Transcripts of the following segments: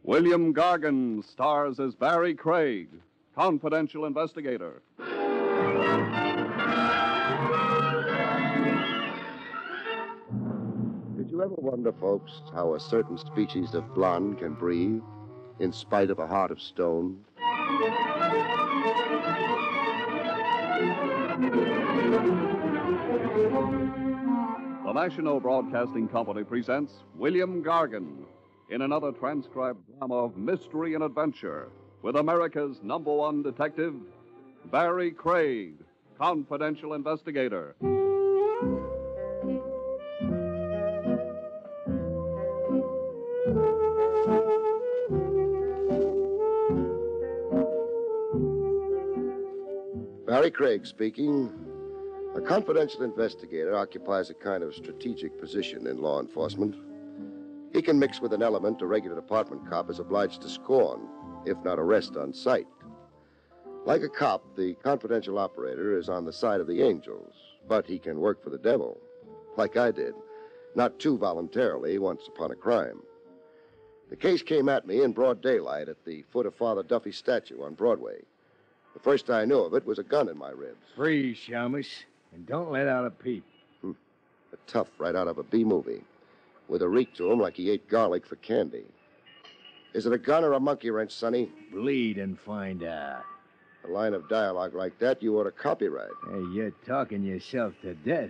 William Gargan stars as Barrie Craig, confidential investigator. Did you ever wonder, folks, how a certain species of blonde can breathe in spite of a heart of stone? The National Broadcasting Company presents William Gargan in another transcribed drama of mystery and adventure with America's #1 detective, Barrie Craig, confidential investigator. Barrie Craig speaking. A confidential investigator occupies a kind of strategic position in law enforcement. He can mix with an element a regular department cop is obliged to scorn, if not arrest on sight. Like a cop, the confidential operator is on the side of the angels, but he can work for the devil, like I did, not too voluntarily once upon a crime. The case came at me in broad daylight at the foot of Father Duffy's statue on Broadway. The first I knew of it was a gun in my ribs. Freeze, Shamus, and don't let out a peep. A tough right out of a B-movie, with a reek to him like he ate garlic for candy. Is it a gun or a monkey wrench, Sonny? Bleed and find out. A line of dialogue like that you ought to copyright. Hey, you're talking yourself to death.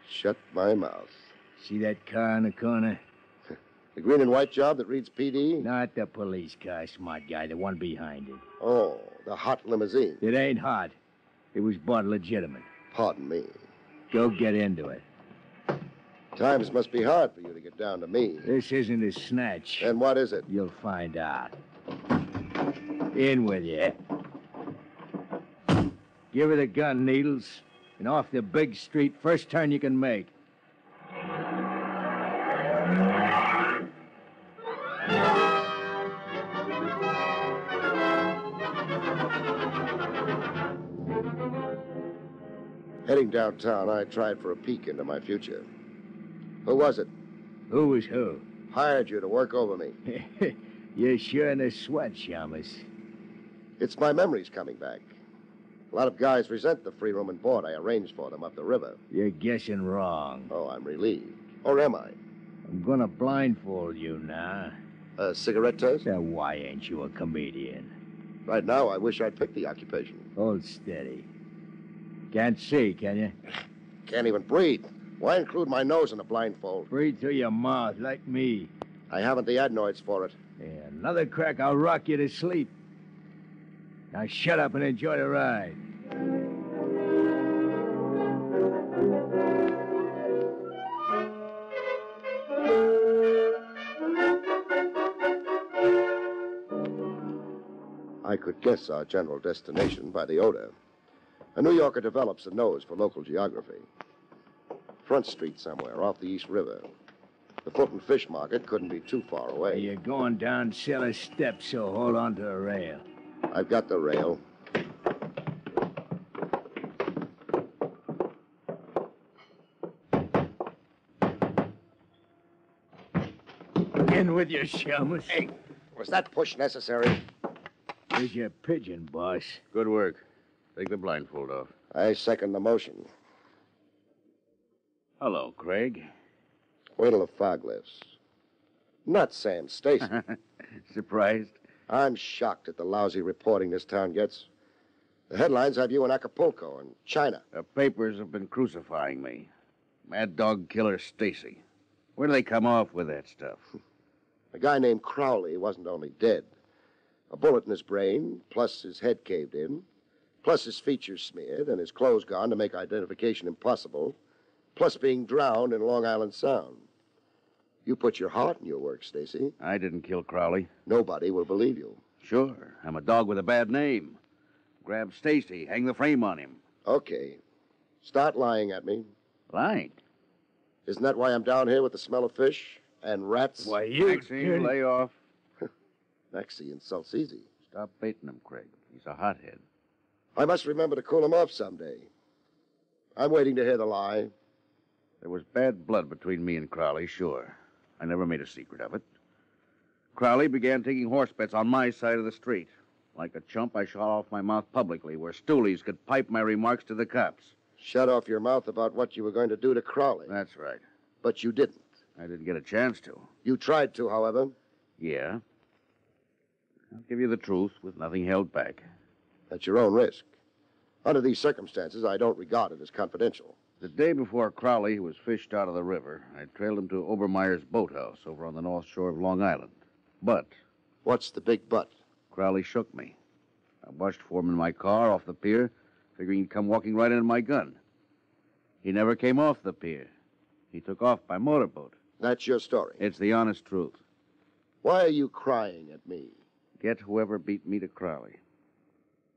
Shut my mouth. See that car in the corner? The green and white job that reads PD? Not the police car, smart guy, the one behind it. Oh, the hot limousine. It ain't hot. It was bought legitimate. Pardon me. Go get into it. Times must be hard for you to get down to me. This isn't a snatch. And what is it? You'll find out. In with you. Give her the gun, Needles, and off the big street, first turn you can make. Heading downtown, I tried for a peek into my future. Who was it? Who was who? Hired you to work over me. You're sure in a sweat, Shamus. It's my memories coming back. A lot of guys resent the free room and board I arranged for them up the river. You're guessing wrong. Oh, I'm relieved. Or am I? I'm gonna blindfold you now. A cigarette test? Then why ain't you a comedian? Right now, I wish I'd picked the occupation. Hold steady. Can't see, can you? Can't even breathe. Why include my nose in a blindfold? Breathe through your mouth, like me. I haven't the adenoids for it. Yeah, another crack, I'll rock you to sleep. Now shut up and enjoy the ride. I could guess our general destination by the odor. A New Yorker develops a nose for local geography. Front Street somewhere, off the East River. The Fulton Fish Market couldn't be too far away. You're going down cellar steps, so hold on to a rail. I've got the rail. In with your Shamus. Hey, was that push necessary? Here's your pigeon, boss. Good work. Take the blindfold off. I second the motion. Hello, Craig. Wait till the fog lifts. Not Sam Stacy. Surprised? I'm shocked at the lousy reporting this town gets. The headlines have you in Acapulco and China. The papers have been crucifying me. Mad dog killer Stacy. Where do they come off with that stuff? A guy named Crowley wasn't only dead. A bullet in his brain, plus his head caved in, plus his features smeared and his clothes gone to make identification impossible, plus being drowned in Long Island Sound. You put your heart in your work, Stacy. I didn't kill Crowley. Nobody will believe you. Sure. I'm a dog with a bad name. Grab Stacy, hang the frame on him. Okay. Start lying at me. Lying? Isn't that why I'm down here with the smell of fish and rats? Why, you... Maxine, lay off. Maxie insults easy. Stop baiting him, Craig. He's a hothead. I must remember to cool him off someday. I'm waiting to hear the lie. There was bad blood between me and Crowley, sure. I never made a secret of it. Crowley began taking horse bets on my side of the street. Like a chump, I shot off my mouth publicly, where stoolies could pipe my remarks to the cops. Shut off your mouth about what you were going to do to Crowley. That's right. But you didn't. I didn't get a chance to. You tried to, however. Yeah. I'll give you the truth with nothing held back. At your own risk. Under these circumstances, I don't regard it as confidential. The day before Crowley was fished out of the river, I trailed him to Obermeyer's boathouse over on the north shore of Long Island. But What's the big but? Crowley shook me. I bushed for him in my car off the pier, figuring he'd come walking right into my gun. He never came off the pier. He took off by motorboat. That's your story. It's the honest truth. Why are you crying at me? Get whoever beat me to Crowley.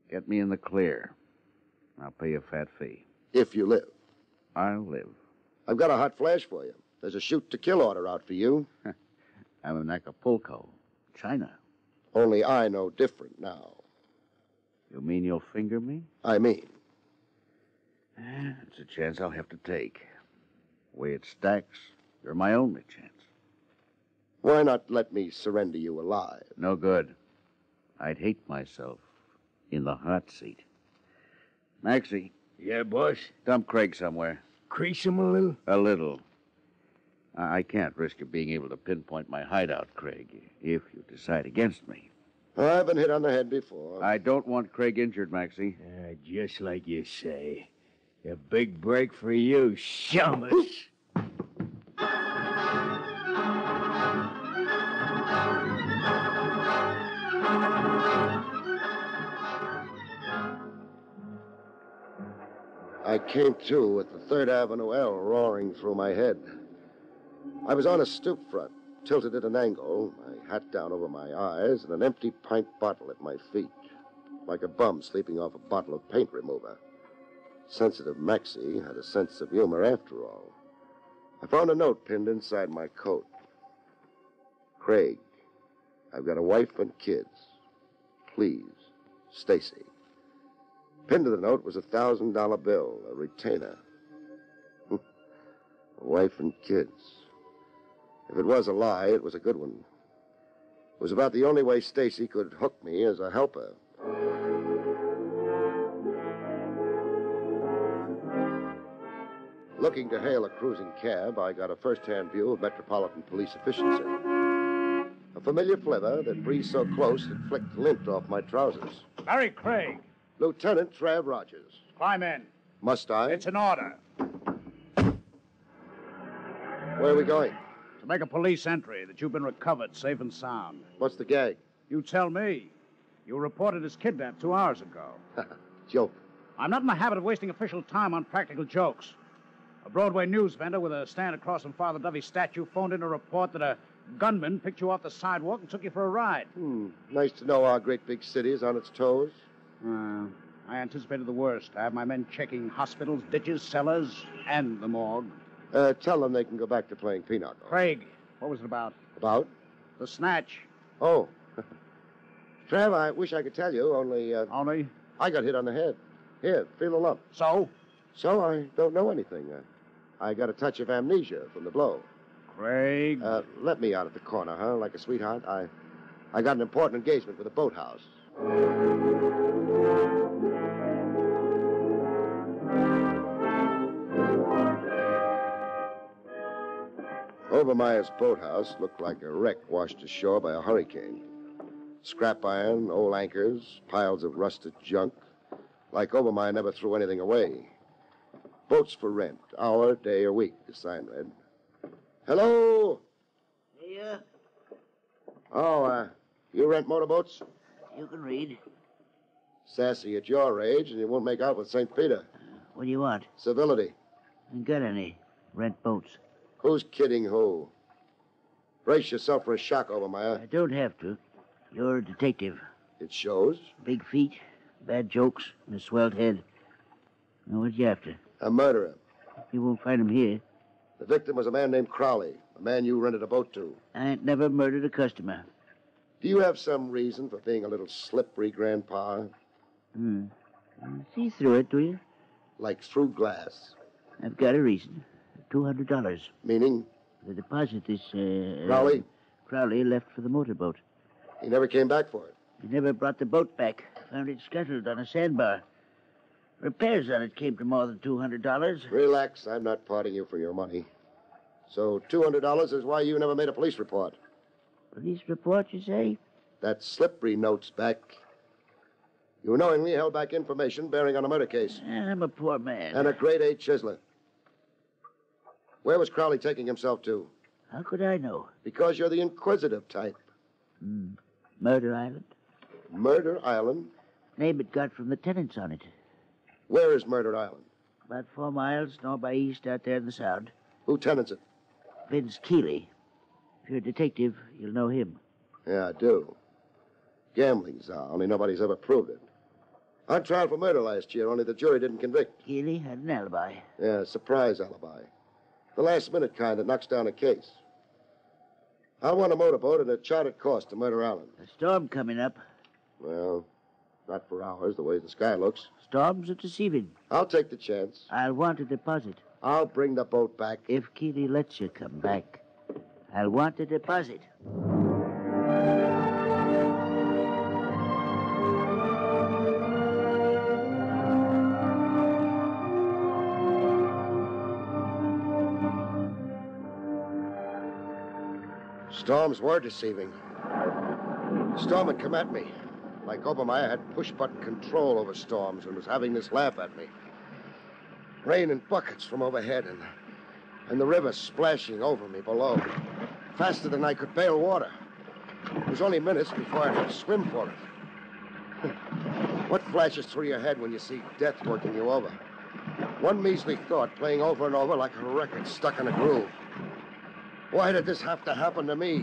Get me in the clear. I'll pay you a fat fee. If you live. I'll live. I've got a hot flash for you. There's a shoot-to-kill order out for you. I'm in Acapulco, China. Only I know different now. You mean you'll finger me? I mean, It's a chance I'll have to take. The way it stacks, you're my only chance. why not let me surrender you alive? No good. I'd hate myself in the hot seat. Maxie, Yeah, boss? dump Craig somewhere. Crease him a little? A little. I can't risk you being able to pinpoint my hideout, Craig, if you decide against me. I've been hit on the head before. I don't want Craig injured, Maxie. Just like you say. A big break for you, Shamus. I came to with the 3rd Avenue L roaring through my head. I was on a stoop front, tilted at an angle, my hat down over my eyes, and an empty pint bottle at my feet, like a bum sleeping off a bottle of paint remover. Sensitive Maxie had a sense of humor after all. I found a note pinned inside my coat. Craig, I've got a wife and kids. Please, Stacy. Pinned to the note was a $1,000 bill, a retainer. A wife and kids. If it was a lie, it was a good one. It was about the only way Stacy could hook me as a helper. Looking to hail a cruising cab, I got a first-hand view of Metropolitan Police efficiency. A familiar flavor that breezed so close it flicked lint off my trousers. Barrie Craig, Lieutenant Trav Rogers. climb in. Must I? It's an order Where are we going? to make a police entry that you've been recovered safe and sound. What's the gag? You tell me. You were reported as kidnapped 2 hours ago. Joke. I'm not in the habit of wasting official time on practical jokes. A Broadway news vendor with a stand across from Father Dovey's statue phoned in a report that a gunman picked you off the sidewalk and took you for a ride. Nice to know our great big city is on its toes. I anticipated the worst. I have my men checking hospitals, ditches, cellars, and the morgue. Tell them they can go back to playing pinochle. Craig, what was it about? About? The snatch. Oh. Trav, I wish I could tell you, only, Only? I got hit on the head. Here, feel the lump. So? So I don't know anything. I got a touch of amnesia from the blow. Craig. Let me out at the corner, huh? Like a sweetheart. I got an important engagement with a boathouse. Obermeyer's boathouse looked like a wreck washed ashore by a hurricane. Scrap iron, old anchors, piles of rusted junk. Like Obermeyer never threw anything away. Boats for rent, hour, day, or week, the sign read. Hello? Here, Oh, you rent motorboats? you can read. Sassy at your age, and you won't make out with St. Peter. What do you want? Civility. Ain't got any. Rent boats. Who's kidding who? Brace yourself for a shock, Obermeyer. I don't have to. You're a detective. It shows. Big feet, bad jokes, and a swelled head. Now, what you after? A murderer. You won't find him here. The victim was a man named Crowley, a man you rented a boat to. I ain't never murdered a customer. Do you have some reason for being a little slippery, Grandpa? See through it, do you? Like through glass. I've got a reason. $200. Meaning? The deposit is, Crowley? Crowley left for the motorboat. He never came back for it. He never brought the boat back. Found it scuttled on a sandbar. Repairs on it came to more than $200. Relax. I'm not parting you for your money. So $200 is why you never made a police report. Police report, you say? That slippery note's back. You knowingly held back information bearing on a murder case. I'm a poor man. And a grade A chiseler. Where was Crowley taking himself to? How could I know? Because you're the inquisitive type. Murder Island? Murder Island? Name it got from the tenants on it. Where is Murder Island? About 4 miles north by east out there in the Sound. Who tenants it? Vince Keeley. If you're a detective, you'll know him. Yeah, I do. Gambling czar, only nobody's ever proved it. On trial for murder last year, only the jury didn't convict. Keeley had an alibi. Yeah, surprise alibi. The last-minute kind that knocks down a case. I want a motorboat and a chartered course to Murder Island. A storm coming up. Well, not for hours, the way the sky looks. Storms are deceiving. I'll take the chance. I'll want a deposit. I'll bring the boat back. If Keeley lets you come back, I'll want a deposit. Storms were deceiving. The storm had come at me. Like Obermeyer had push-button control over storms and was having this laugh at me. Rain in buckets from overhead and the river splashing over me below. Faster than I could bail water. It was only minutes before I had to swim for it. What flashes through your head when you see death working you over? One measly thought playing over and over like a record stuck in a groove. Why did this have to happen to me?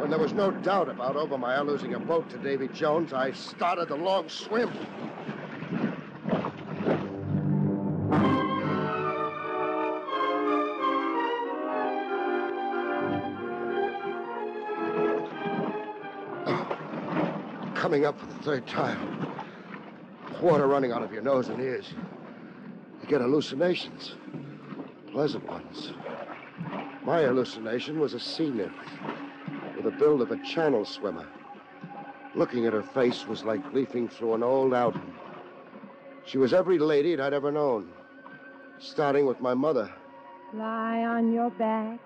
When there was no doubt about Obermeyer losing a boat to Davy Jones, I started the long swim. Coming up for the third time. Water running out of your nose and ears. You get hallucinations. Pleasant ones. My hallucination was a sea nymph with the build of a channel swimmer. Looking at her face was like leafing through an old album. She was every lady I'd ever known, starting with my mother. Lie on your back.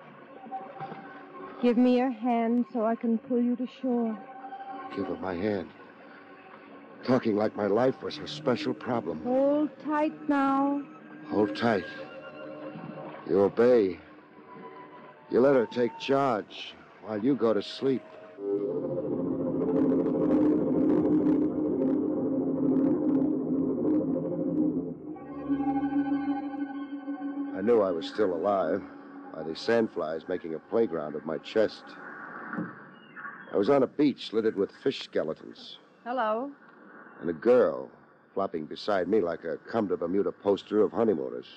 Give me your hand so I can pull you to shore. Give her my hand. Talking like my life was her special problem. Hold tight now. Hold tight. You obey. You let her take charge while you go to sleep. I knew I was still alive by the sandflies making a playground of my chest. I was on a beach littered with fish skeletons. Hello. And a girl flopping beside me like a come to Bermuda poster of honeymooners.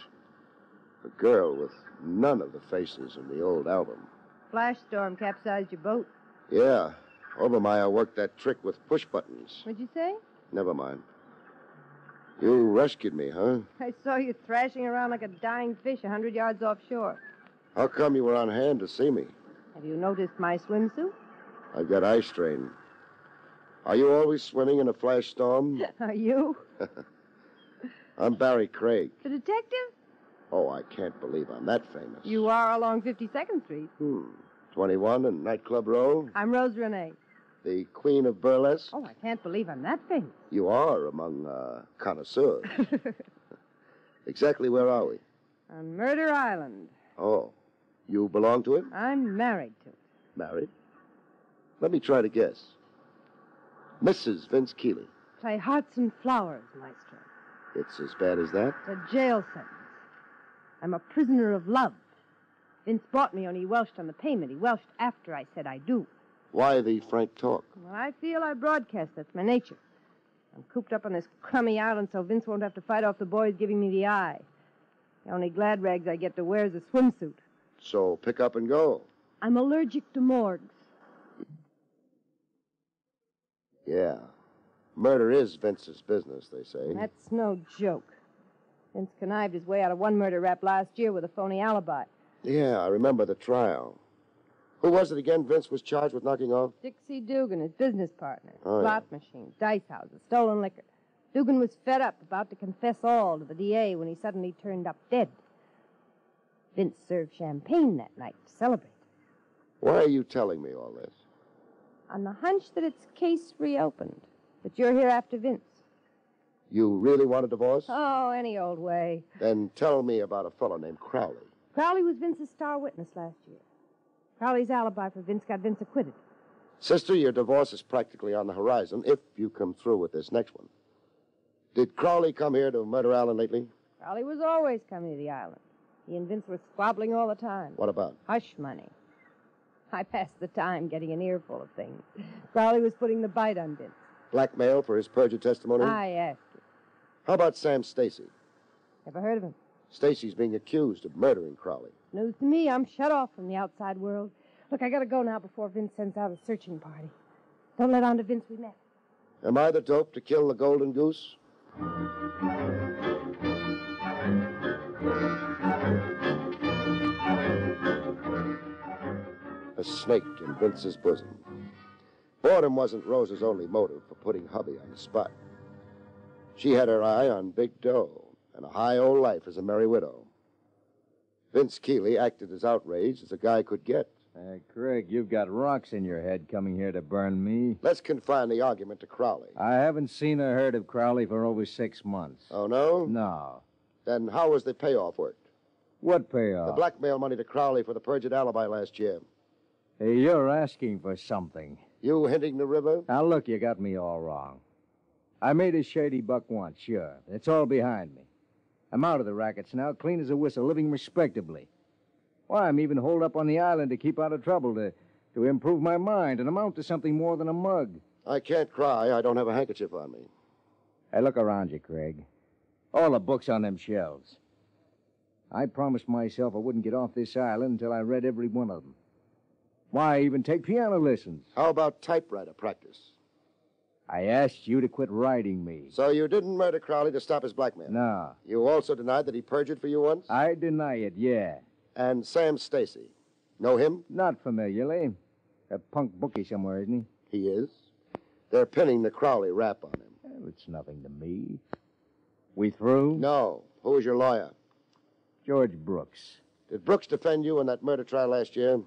A girl with none of the faces in the old album. Flash storm capsized your boat. Yeah. Obermeyer worked that trick with push buttons. What'd you say? Never mind. You rescued me, huh? I saw you thrashing around like a dying fish 100 yards offshore. How come you were on hand to see me? Have you noticed my swimsuit? I've got eye strain. Are you always swimming in a flash storm? Are you? I'm Barrie Craig. The detective? Oh, I can't believe I'm that famous. You are along 52nd Street. 21 and Nightclub Row. I'm Rose Renee. The queen of burlesque. Oh, I can't believe I'm that famous. You are among connoisseurs. Exactly where are we? On Murder Island. Oh, you belong to it? I'm married to it. Married? Let me try to guess. Mrs. Vince Keeley. Play Hearts and Flowers, Maestro. It's as bad as that? A jail sentence. I'm a prisoner of love. Vince bought me, only he welched on the payment. He welched after I said I do. Why the frank talk? Well, I feel I broadcast. That's my nature. I'm cooped up on this crummy island so Vince won't have to fight off the boys giving me the eye. The only glad rags I get to wear is a swimsuit. So pick up and go. I'm allergic to morgues. Yeah. Murder is Vince's business, they say. That's no joke. Vince connived his way out of one murder rap last year with a phony alibi. Yeah, I remember the trial. Who was it again Vince was charged with knocking off? Dixie Dugan, his business partner. Oh, Slot machines, dice houses, stolen liquor. Dugan was fed up, about to confess all to the DA when he suddenly turned up dead. Vince served champagne that night to celebrate. Why are you telling me all this? On the hunch that it's case reopened, that you're here after Vince. You really want a divorce? Oh, any old way. Then tell me about a fellow named Crowley. Crowley was Vince's star witness last year. Crowley's alibi for Vince got Vince acquitted. Sister, your divorce is practically on the horizon if you come through with this next one. Did Crowley come here to Murder Island lately? Crowley was always coming to the island. He and Vince were squabbling all the time. What about? Hush money. I passed the time getting an earful of things. Crowley was putting the bite on Vince. Blackmail for his perjured testimony? I asked you. How about Sam Stacy? Never heard of him. Stacy's being accused of murdering Crowley. News to me. I'm shut off from the outside world. Look, I gotta go now before Vince sends out a searching party. Don't let on to Vince we met. Am I the dope to kill the golden goose? A snake in Vince's bosom. Boredom wasn't Rose's only motive for putting hubby on the spot. She had her eye on big dough and a high old life as a merry widow. Vince Keeley acted as outraged as a guy could get. Craig, you've got rocks in your head coming here to burn me. Let's confine the argument to Crowley. I haven't seen or heard of Crowley for over 6 months. Oh, no? No. Then how was the payoff worked? What payoff? The blackmail money to Crowley for the perjured alibi last year. Hey, you're asking for something. You hinting the river? Now, look, you got me all wrong. I made a shady buck once, sure. It's all behind me. I'm out of the rackets now, clean as a whistle, living respectably. Why, I'm even holed up on the island to keep out of trouble, to improve my mind and amount to something more than a mug. I can't cry. I don't have a handkerchief on me. Hey, look around you, Craig. All the books on them shelves. I promised myself I wouldn't get off this island until I read every one of them. Why, even take piano lessons. How about typewriter practice? I asked you to quit writing me. So you didn't murder Crowley to stop his blackmail? No. You also denied that he perjured for you once? I deny it, yeah. And Sam Stacy. Know him? Not familiarly. A punk bookie somewhere, isn't he? He is. They're pinning the Crowley rap on him. Well, it's nothing to me. We through? No. Who was your lawyer? George Brooks. Did Brooks defend you in that murder trial last year?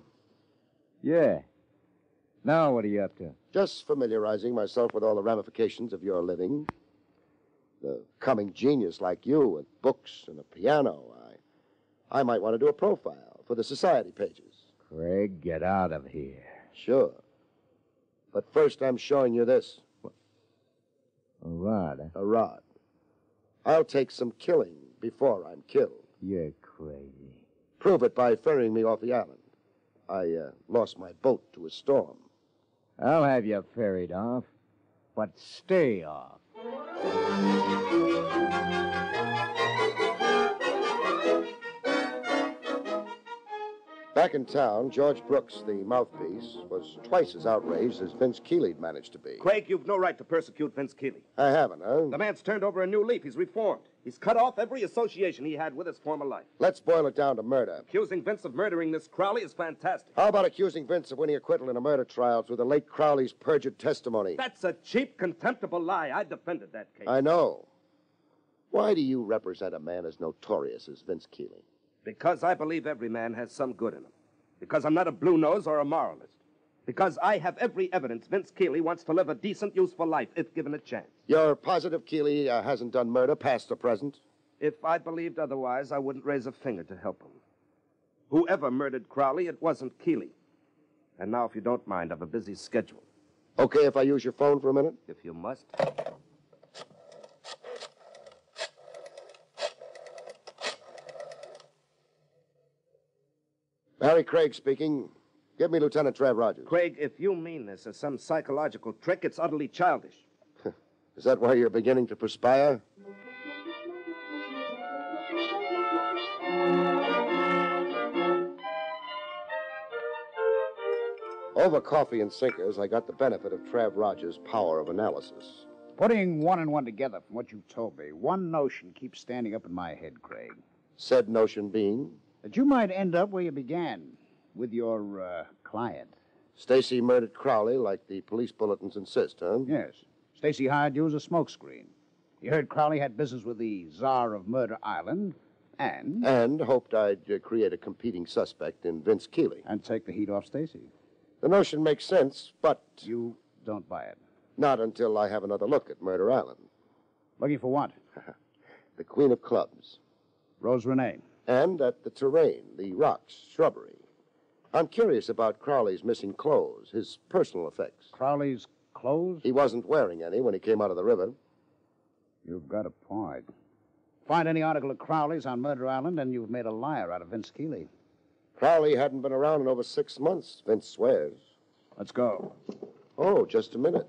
Yeah. Now what are you up to? Just familiarizing myself with all the ramifications of your living. The coming genius like you with books and a piano. I might want to do a profile for the society pages. Craig, get out of here. Sure. But first I'm showing you this. A rod, huh? A rod. I'll take some killing before I'm killed. You're crazy. Prove it by ferrying me off the island. I lost my boat to a storm. I'll have you ferried off, but stay off. Back in town, George Brooks, the mouthpiece, was twice as outraged as Vince Keeley'd managed to be. Craig, you've no right to persecute Vince Keeley. I haven't, huh? The man's turned over a new leaf. He's reformed. He's cut off every association he had with his former life. Let's boil it down to murder. Accusing Vince of murdering this Crowley is fantastic. How about accusing Vince of winning acquittal in a murder trial through the late Crowley's perjured testimony? That's a cheap, contemptible lie. I defended that case. I know. Why do you represent a man as notorious as Vince Keeley? Because I believe every man has some good in him. Because I'm not a blue nose or a moralist. Because I have every evidence Vince Keeley wants to live a decent, useful life if given a chance. You're positive Keeley hasn't done murder, past or present? If I believed otherwise, I wouldn't raise a finger to help him. Whoever murdered Crowley, it wasn't Keeley. And now, if you don't mind, I've a busy schedule. Okay if I use your phone for a minute? If you must. Barrie Craig speaking. Give me Lieutenant Trav Rogers. Craig, if you mean this as some psychological trick, it's utterly childish. Is that why you're beginning to perspire? Over coffee and sinkers, I got the benefit of Trav Rogers' power of analysis. Putting one and one together from what you told me, one notion keeps standing up in my head, Craig. Said notion being? That you might end up where you began, with your client. Stacy murdered Crowley like the police bulletins insist, huh? Yes. Stacy hired you as a smokescreen. He heard Crowley had business with the Czar of Murder Island, and... And hoped I'd create a competing suspect in Vince Keeley. And take the heat off Stacy. The notion makes sense, but... You don't buy it. Not until I have another look at Murder Island. Looking for what? The Queen of Clubs. Rose Renee. And at the terrain, the rocks, shrubbery. I'm curious about Crowley's missing clothes, his personal effects. Crowley's clothes? He wasn't wearing any when he came out of the river. You've got a point. Find any article of Crowley's on Murder Island, and you've made a liar out of Vince Keeley. Crowley hadn't been around in over 6 months, Vince swears. Let's go. Oh, just a minute.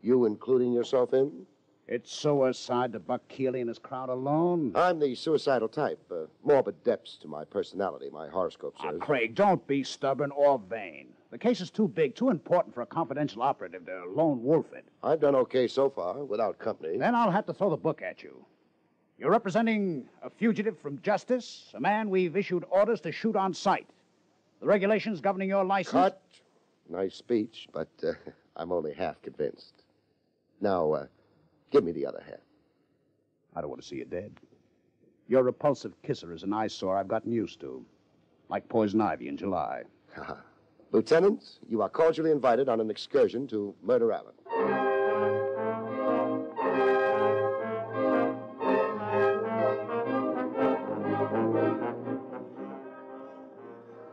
You including yourself in? It's suicide to buck Keeley and his crowd alone. I'm the suicidal type. Morbid depths to my personality, my horoscope says. Craig, don't be stubborn or vain. The case is too big, too important for a confidential operative to lone wolf it. I've done okay so far, without company. Then I'll have to throw the book at you. You're representing a fugitive from justice, a man we've issued orders to shoot on sight. The regulations governing your license... Cut. Nice speech, but I'm only half convinced. Now, give me the other half. I don't want to see you dead. Your repulsive kisser is an eyesore I've gotten used to. Like poison ivy in July. Lieutenant, you are cordially invited on an excursion to Murder Island.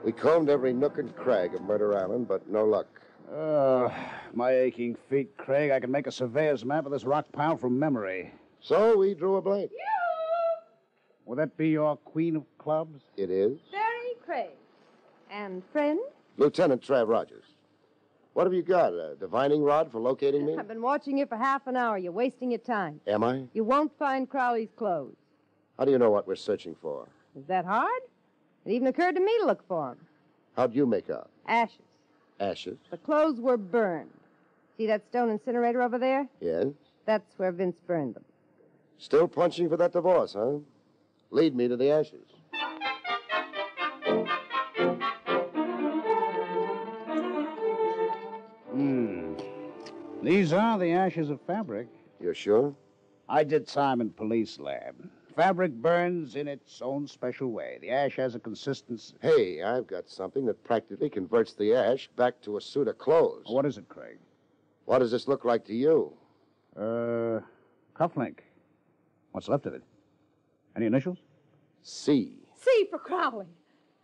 We combed every nook and crag of Murder Island, but no luck. My aching feet, Craig. I can make a surveyor's map of this rock pile from memory. So we drew a blank. Will that be your Queen of Clubs? It is. Barrie Craig. And friend? Lieutenant Trav Rogers. What have you got, a divining rod for locating me? I've been watching you for half an hour. You're wasting your time. Am I? You won't find Crowley's clothes. How do you know what we're searching for? Is that hard? It even occurred to me to look for them. How'd you make out? Ashes. Ashes? The clothes were burned. See that stone incinerator over there? Yes. That's where Vince burned them. Still punching for that divorce, huh? Lead me to the ashes. These are the ashes of fabric. You're sure? I did time in police lab. Fabric burns in its own special way. The ash has a consistency. Hey, I've got something that practically converts the ash back to a suit of clothes. What is it, Craig? What does this look like to you? Cufflink. What's left of it? Any initials? C. C for Crowley.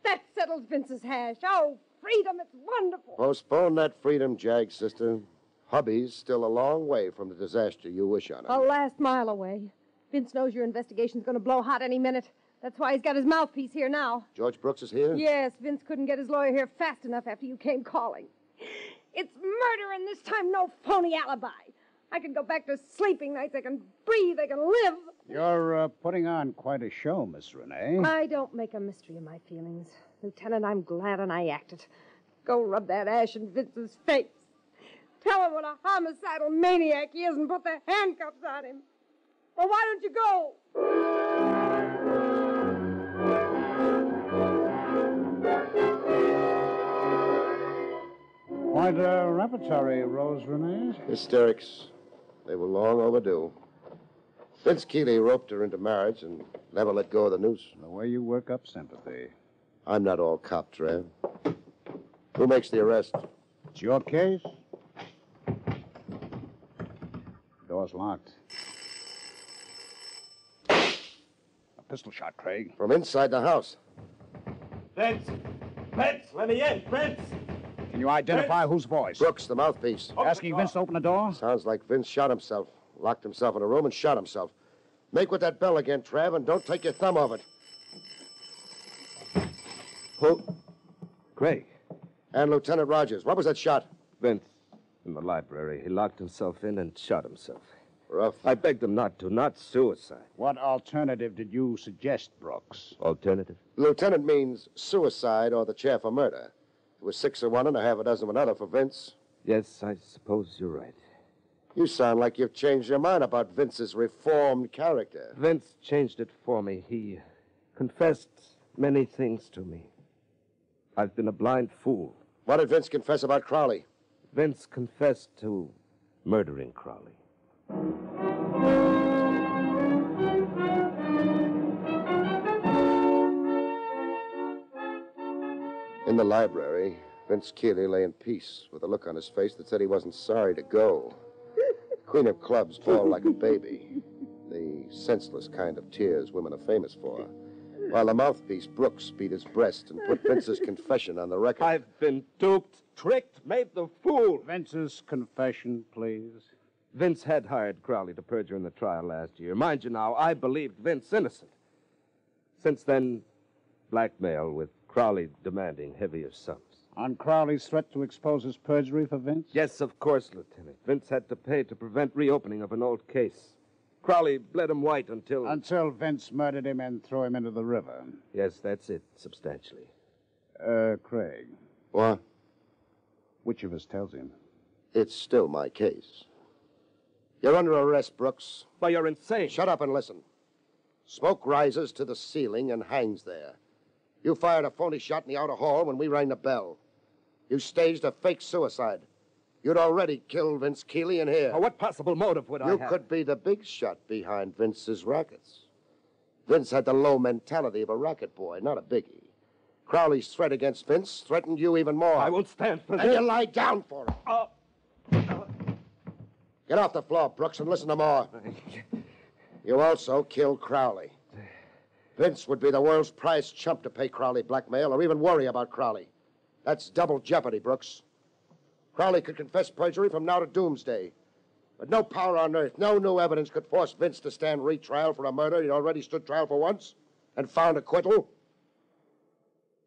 That settles Vince's hash. Oh, freedom, it's wonderful. Postpone that freedom, Jag, sister. Hubby's still a long way from the disaster you wish on him. A last mile away. Vince knows your investigation's going to blow hot any minute. That's why he's got his mouthpiece here now. George Brooks is here? Yes, Vince couldn't get his lawyer here fast enough after you came calling. It's murder, and this time no phony alibi. I can go back to sleeping nights. I can breathe. I can live. You're putting on quite a show, Miss Renee. I don't make a mystery of my feelings. Lieutenant, I'm glad and I acted. Go rub that ash in Vince's face. Tell him what a homicidal maniac he is and put the handcuffs on him. Well, why don't you go? Quite a repertory, Rose Renee. Hysterics. They were long overdue. Vince Keeley roped her into marriage and never let go of the noose. The way you work up sympathy. I'm not all cop, Trev. Who makes the arrest? It's your case. Door's locked. A pistol shot, Craig. From inside the house. Vince! Vince, let me in! Vince! Can you identify whose voice? Brooks, the mouthpiece. Asking Vince to open the door? Sounds like Vince shot himself. Locked himself in a room and shot himself. Make with that bell again, Trav, and don't take your thumb off it. Who? Craig. And Lieutenant Rogers. What was that shot? Vince, in the library. He locked himself in and shot himself. Rough. I begged him not to, not suicide. What alternative did you suggest, Brooks? Alternative? Lieutenant means suicide or the chair for murder. It was 6 of one and a half a dozen of another for Vince. Yes, I suppose you're right. You sound like you've changed your mind about Vince's reformed character. Vince changed it for me. He confessed many things to me. I've been a blind fool. What did Vince confess about Crowley? Vince confessed to murdering Crowley. In the library, Vince Keeley lay in peace with a look on his face that said he wasn't sorry to go. Queen of Clubs bawled like a baby, the senseless kind of tears women are famous for, while the mouthpiece, Brooks, beat his breast and put Vince's confession on the record. I've been duped, tricked, made the fool. Vince's confession, please. Vince had hired Crowley to perjure in the trial last year. Mind you now, I believed Vince innocent. Since then, blackmail with Crowley demanding heavier sums. On Crowley's threat to expose his perjury for Vince? Yes, of course, Lieutenant. Vince had to pay to prevent reopening of an old case. Crowley bled him white until... Until Vince murdered him and threw him into the river. Yes, that's it, substantially. Craig. What? Which of us tells him? It's still my case. You're under arrest, Brooks. Why, you're insane. Shut up and listen. Smoke rises to the ceiling and hangs there. You fired a phony shot in the outer hall when we rang the bell. You staged a fake suicide. You'd already killed Vince Keeley in here. What possible motive would I have? You could be the big shot behind Vince's rackets. Vince had the low mentality of a racket boy, not a biggie. Crowley's threat against Vince threatened you even more. I won't stand for and this. you lie down for it. Get off the floor, Brooks, and listen to more. You also killed Crowley. Vince would be the world's prized chump to pay Crowley blackmail or even worry about Crowley. That's double jeopardy, Brooks. Crowley could confess perjury from now to doomsday. But no power on earth, no new evidence could force Vince to stand retrial for a murder he'd already stood trial for once and found acquittal.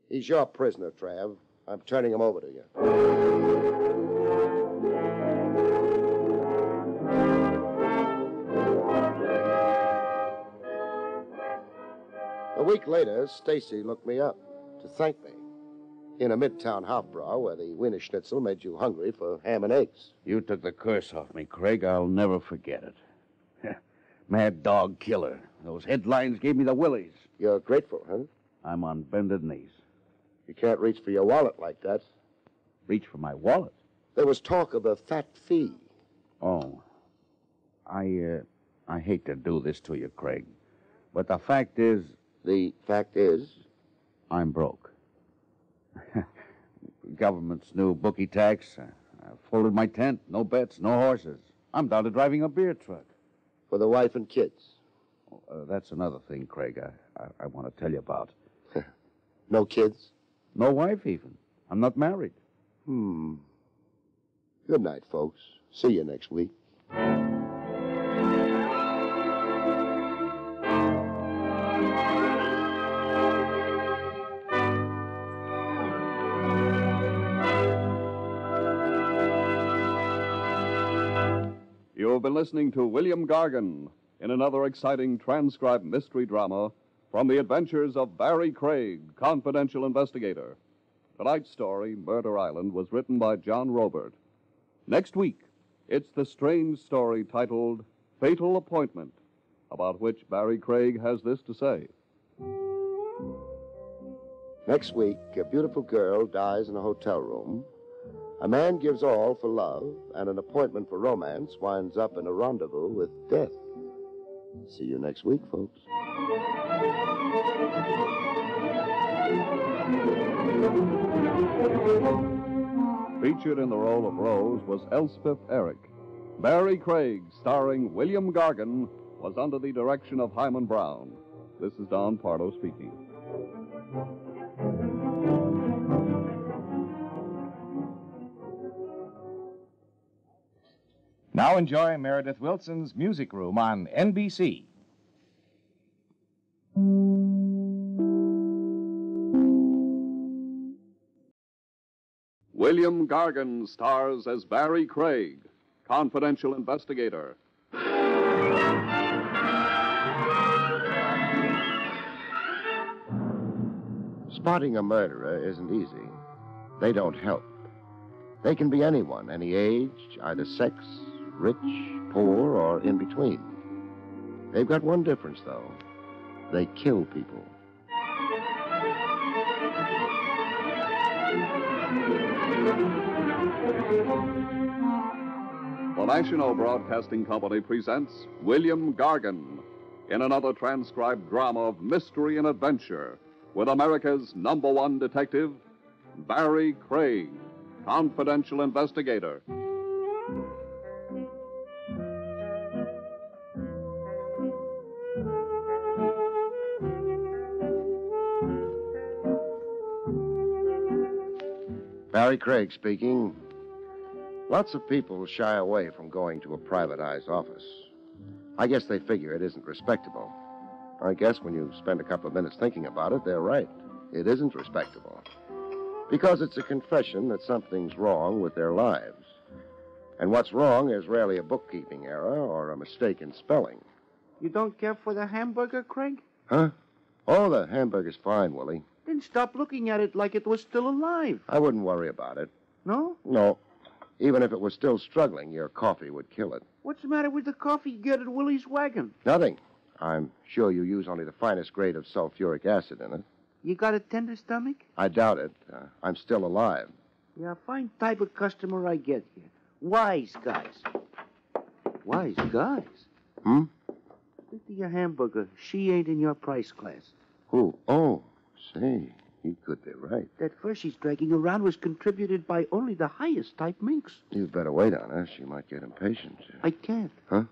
He's your prisoner, Trav. I'm turning him over to you. A week later, Stacy looked me up to thank me in a midtown Hofbrau where the Wiener Schnitzel made you hungry for ham and eggs. You took the curse off me, Craig. I'll never forget it. Mad dog killer. Those headlines gave me the willies. You're grateful, huh? I'm on bended knees. You can't reach for your wallet like that. Reach for my wallet? There was talk of a fat fee. Oh. I hate to do this to you, Craig. But the fact is... The fact is? I'm broke. Government's new bookie tax. I folded my tent. No bets, no horses. I'm down to driving a beer truck. For the wife and kids? That's another thing, Craig, I want to tell you about. No kids? No wife, even. I'm not married. Good night, folks. See you next week. You have been listening to William Gargan in another exciting transcribed mystery drama from the adventures of Barrie Craig, confidential investigator. Tonight's story, Murder Island, was written by John Robert. Next week, it's the strange story titled Fatal Appointment, about which Barrie Craig has this to say. Next week, a beautiful girl dies in a hotel room. A man gives all for love, and an appointment for romance winds up in a rendezvous with death. See you next week, folks. Featured in the role of Rose was Elspeth Eric. Barrie Craig, starring William Gargan, was under the direction of Hyman Brown. This is Don Pardo speaking. Now enjoy Meredith Wilson's Music Room on NBC. William Gargan stars as Barrie Craig, confidential investigator. Spotting a murderer isn't easy. They don't help. They can be anyone, any age, either sex, rich, poor, or in between. They've got one difference, though. They kill people. The National Broadcasting Company presents William Gargan in another transcribed drama of mystery and adventure with America's #1 detective, Barrie Craig, confidential investigator. Barrie Craig speaking. Lots of people shy away from going to a privatized office. I guess they figure it isn't respectable. I guess when you spend a couple of minutes thinking about it, they're right. It isn't respectable. Because it's a confession that something's wrong with their lives. And what's wrong is rarely a bookkeeping error or a mistake in spelling. You don't care for the hamburger, Craig? Huh? Oh, the hamburger's fine, Willie. Then stop looking at it like it was still alive. I wouldn't worry about it. No? No. Even if it was still struggling, your coffee would kill it. What's the matter with the coffee you get at Willie's Wagon? Nothing. I'm sure you use only the finest grade of sulfuric acid in it. You got a tender stomach? I doubt it. I'm still alive. Yeah, fine type of customer I get here. Wise guys. Wise guys? Hmm? Look at your hamburger. She ain't in your price class. Who? Oh, say, he could be right. That fur she's dragging around was contributed by only the highest type minks. You'd better wait on her. She might get impatient. I can't. Huh?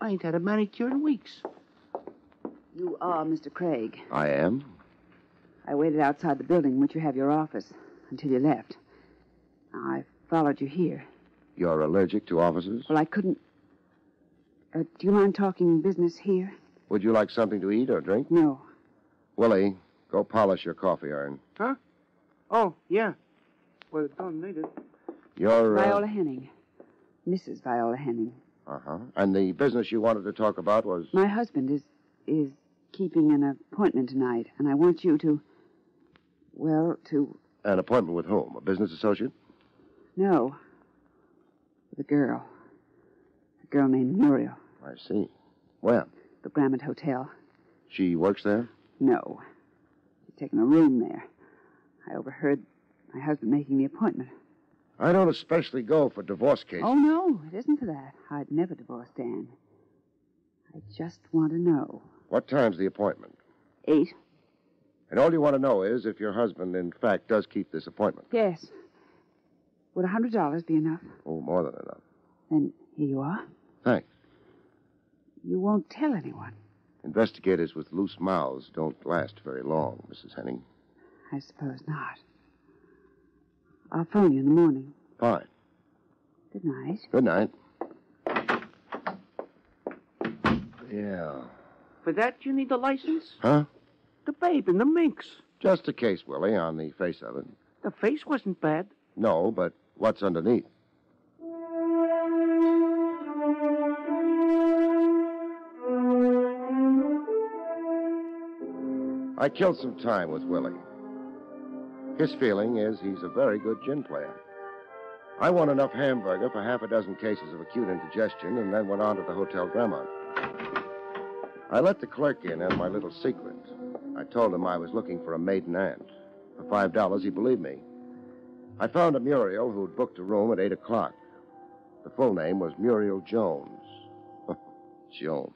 I ain't had a manicure in weeks. You are Mr. Craig. I am? I waited outside the building in which you have your office until you left. I followed you here. You're allergic to offices? Well, I couldn't... do you mind talking business here? Would you like something to eat or drink? No. Willie, go polish your coffee iron. Huh? Oh, yeah. Well, don't need it. You're, Viola Henning. Mrs. Viola Henning. Uh-huh. And the business you wanted to talk about was... My husband is keeping an appointment tonight, and I want you to... Well, to... An appointment with whom? A business associate? No. With a girl. A girl named Muriel. I see. Where? The Grammont Hotel. She works there? No. She's taken a room there. I overheard my husband making the appointment. I don't especially go for divorce cases. Oh, no, it isn't for that. I'd never divorce Dan. I just want to know. What time's the appointment? 8. And all you want to know is if your husband, in fact, does keep this appointment. Yes. Would $100 be enough? Oh, more than enough. Then here you are. Thanks. You won't tell anyone. Investigators with loose mouths don't last very long, Mrs. Henning. I suppose not. I'll phone you in the morning. Fine. Good night. Good night. Yeah. For that, you need a license? Huh? The babe and the minks. Just a case, Willie, on the face of it. The face wasn't bad. No, but what's underneath? I killed some time with Willie. His feeling is he's a very good gin player. I won enough hamburger for half a dozen cases of acute indigestion and then went on to the Hotel Grammont. I let the clerk in on my little secret. I told him I was looking for a maiden aunt. For $5, he believed me. I found a Muriel who'd booked a room at 8 o'clock. The full name was Muriel Jones. Jones.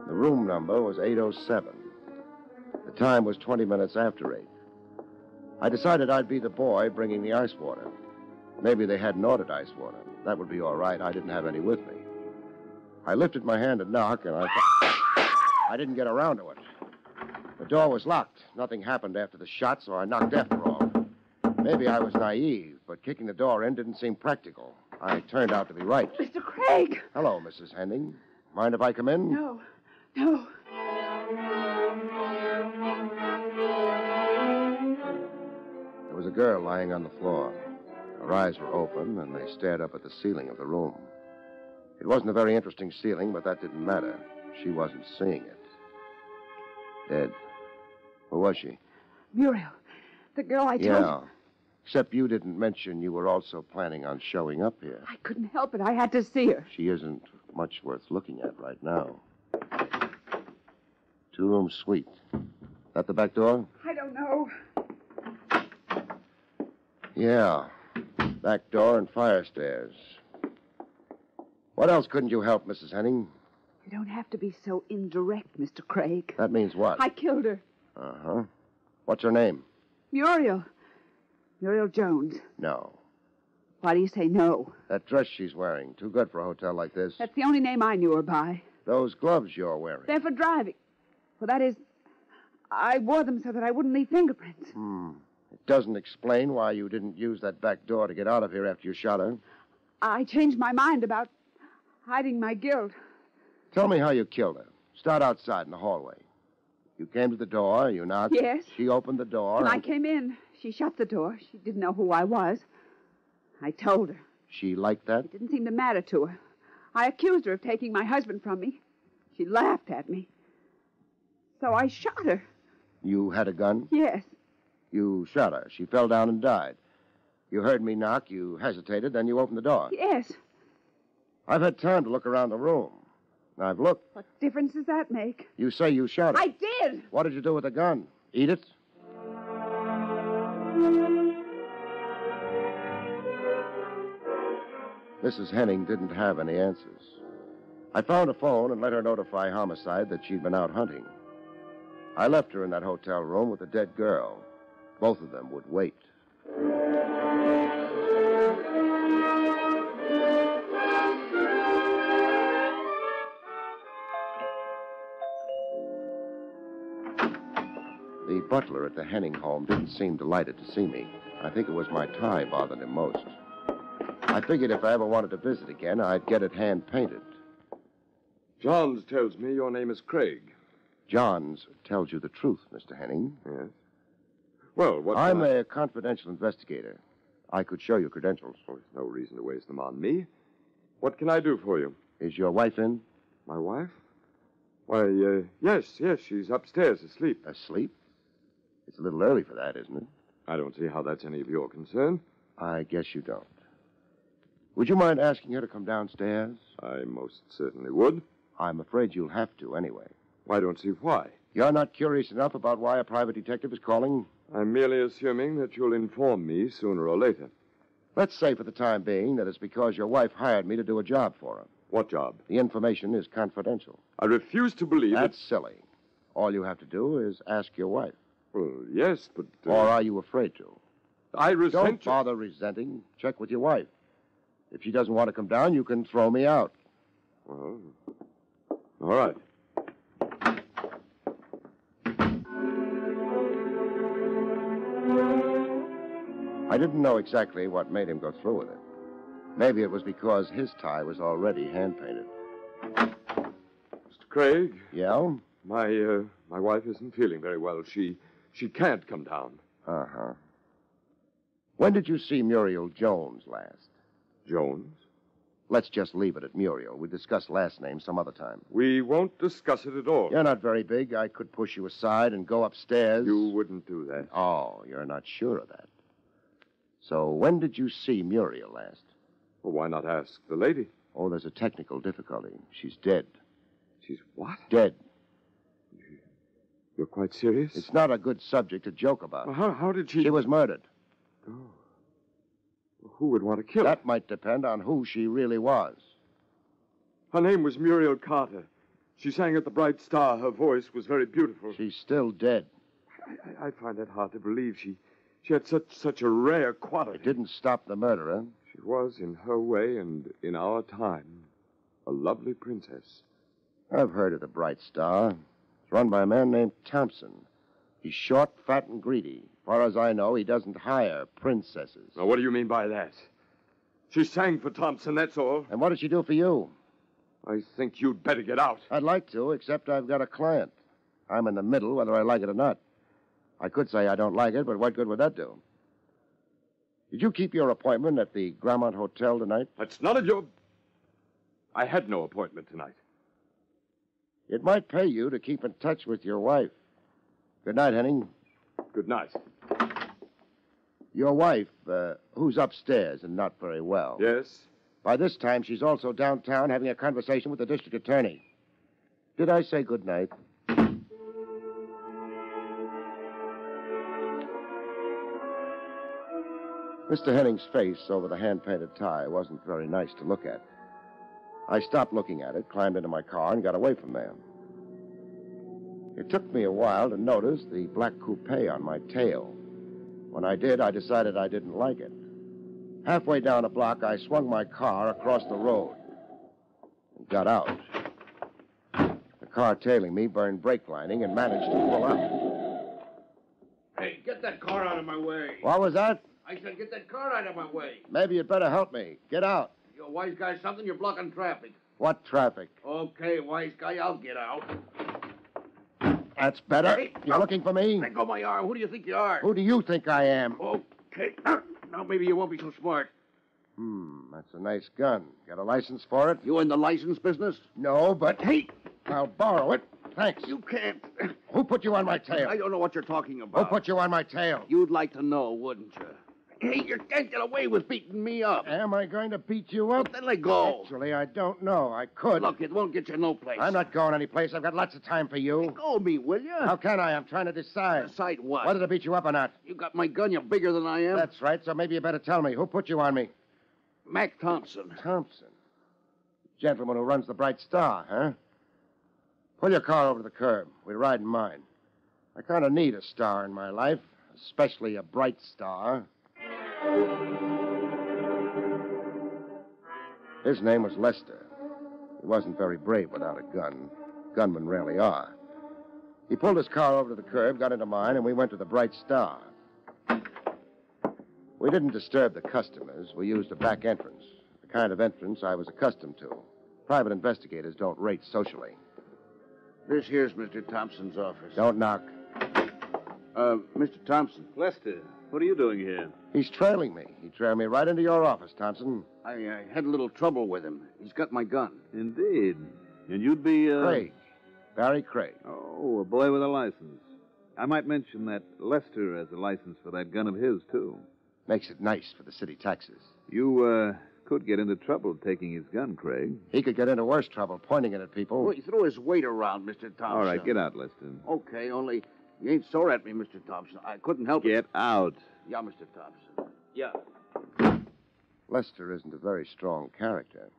The room number was 807. The time was 20 minutes after 8. I decided I'd be the boy bringing the ice water. Maybe they hadn't ordered ice water. That would be all right. I didn't have any with me. I lifted my hand to knock, and I didn't get around to it. The door was locked. Nothing happened after the shot, so I knocked after all. Maybe I was naive, but kicking the door in didn't seem practical. I turned out to be right. Mr. Craig! Hello, Mrs. Henning. Mind if I come in? No. There was a girl lying on the floor. Her eyes were open, and they stared up at the ceiling of the room. It wasn't a very interesting ceiling, but that didn't matter. She wasn't seeing it. Dead. Who was she? Muriel. The girl I told you. Yeah. Except you didn't mention you were also planning on showing up here. I couldn't help it. I had to see her. She isn't much worth looking at right now. Two-room suite. That the back door? I don't know. Yeah. Back door and fire stairs. What else couldn't you help, Mrs. Henning? You don't have to be so indirect, Mr. Craig. That means what? I killed her. Uh-huh. What's her name? Muriel. Muriel Jones. No. Why do you say no? That dress she's wearing. Too good for a hotel like this. That's the only name I knew her by. Those gloves you're wearing. They're for driving. Well, that is, I wore them so that I wouldn't leave fingerprints. It doesn't explain why you didn't use that back door to get out of here after you shot her. I changed my mind about hiding my guilt. Tell me how you killed her. Start outside in the hallway. You came to the door, you knocked. Yes. She opened the door. When I came in, she shut the door. She didn't know who I was. I told her. She liked that? It didn't seem to matter to her. I accused her of taking my husband from me. She laughed at me. So I shot her. You had a gun? Yes. You shot her. She fell down and died. You heard me knock. You hesitated. Then you opened the door. Yes. I've had time to look around the room. I've looked. What difference does that make? You say you shot her. I did. What did you do with the gun? Eat it? Mrs. Henning didn't have any answers. I found a phone and let her notify Homicide that she'd been out hunting. I left her in that hotel room with a dead girl. Both of them would wait. The butler at the Henning home didn't seem delighted to see me. I think it was my tie bothered him most. I figured if I ever wanted to visit again, I'd get it hand-painted. Johns tells me your name is Craig. Johns tells you the truth, Mr. Henning. Yes. Well, what... I'm a confidential investigator. I could show you credentials. Oh, there's no reason to waste them on me. What can I do for you? Is your wife in? My wife? Why, yes, she's upstairs asleep. Asleep? It's a little early for that, isn't it? I don't see how that's any of your concern. I guess you don't. Would you mind asking her to come downstairs? I most certainly would. I'm afraid you'll have to anyway. I don't see why. You're not curious enough about why a private detective is calling? I'm merely assuming that you'll inform me sooner or later. Let's say for the time being that it's because your wife hired me to do a job for her. What job? The information is confidential. I refuse to believe That's silly. All you have to do is ask your wife. Well, yes, but... Or are you afraid to? I resent... Don't bother resenting. Check with your wife. If she doesn't want to come down, you can throw me out. Well, all right. I didn't know exactly what made him go through with it. Maybe it was because his tie was already hand-painted. Mr. Craig? Yeah? My wife isn't feeling very well. She can't come down. Uh-huh. When did you see Muriel Jones last? Jones? Let's just leave it at Muriel. We'll discuss last names some other time. We won't discuss it at all. You're not very big. I could push you aside and go upstairs. You wouldn't do that. Oh, you're not sure of that. So when did you see Muriel last? Well, why not ask the lady? Oh, there's a technical difficulty. She's dead. She's what? Dead. You're quite serious? It's not a good subject to joke about. Well, how did she... She was murdered. Oh. Well, who would want to kill her? That might depend on who she really was. Her name was Muriel Carter. She sang at the Bright Star. Her voice was very beautiful. She's still dead. I find that hard to believe. She had such a rare quality. It didn't stop the murderer. She was, in her way and in our time, a lovely princess. I've heard of the Bright Star. It's run by a man named Thompson. He's short, fat, and greedy. As far as I know, he doesn't hire princesses. Now, what do you mean by that? She sang for Thompson, that's all. And what did she do for you? I think you'd better get out. I'd like to, except I've got a client. I'm in the middle, whether I like it or not. I could say I don't like it, but what good would that do? Did you keep your appointment at the Grammont Hotel tonight? That's none of your... I had no appointment tonight. It might pay you to keep in touch with your wife. Good night, Henning. Good night. Your wife, who's upstairs and not very well. Yes? By this time, she's also downtown having a conversation with the district attorney. Did I say good night? Mr. Henning's face over the hand-painted tie wasn't very nice to look at. I stopped looking at it, climbed into my car, and got away from there. It took me a while to notice the black coupe on my tail. When I did, I decided I didn't like it. Halfway down a block, I swung my car across the road and got out. The car tailing me burned brake lining and managed to pull up. Hey, get that car out of my way. What was that? I said get that car out of my way. Maybe you'd better help me. Get out. You a wise guy something, you're blocking traffic. What traffic? Okay, wise guy, I'll get out. That's better. Hey, You're looking for me? Let go of my arm. Who do you think you are? Who do you think I am? Okay. Now maybe you won't be so smart. That's a nice gun. Got a license for it? You in the license business? No, but... Hey! I'll borrow it. Thanks. You can't. Who put you on my tail? I don't know what you're talking about. Who put you on my tail? You'd like to know, wouldn't you? Hey, you can't get away with beating me up. Am I going to beat you up? Then let go. Actually, I don't know. I could. Look, it won't get you no place. I'm not going anyplace. I've got lots of time for you. Let go of me, will you? How can I? I'm trying to decide. Decide what? Whether to beat you up or not. You got my gun. You're bigger than I am. That's right, so maybe you better tell me. Who put you on me? Mac Thompson. Thompson? Gentleman who runs the Bright Star, huh? Pull your car over to the curb. We ride in mine. I kind of need a star in my life, especially a bright star. His name was Lester. He wasn't very brave without a gun. Gunmen rarely are. He pulled his car over to the curb, got into mine, and we went to the Bright Star. We didn't disturb the customers. We used a back entrance, the kind of entrance I was accustomed to. Private investigators don't rate socially. This here's Mr. Thompson's office. Don't knock. Mr. Thompson. Lester, what are you doing here? He's trailing me. He trailed me right into your office, Thompson. I had a little trouble with him. He's got my gun. Indeed. And you'd be, Craig. Barrie Craig. Oh, a boy with a license. I might mention that Lester has a license for that gun of his, too. Makes it nice for the city taxes. You, could get into trouble taking his gun, Craig. He could get into worse trouble pointing it at people. Well, he threw his weight around, Mr. Thompson. All right, get out, Lester. Okay, only you ain't sore at me, Mr. Thompson. I couldn't help it. Get out. Yeah, Mr. Thompson. Yeah. Lester isn't a very strong character.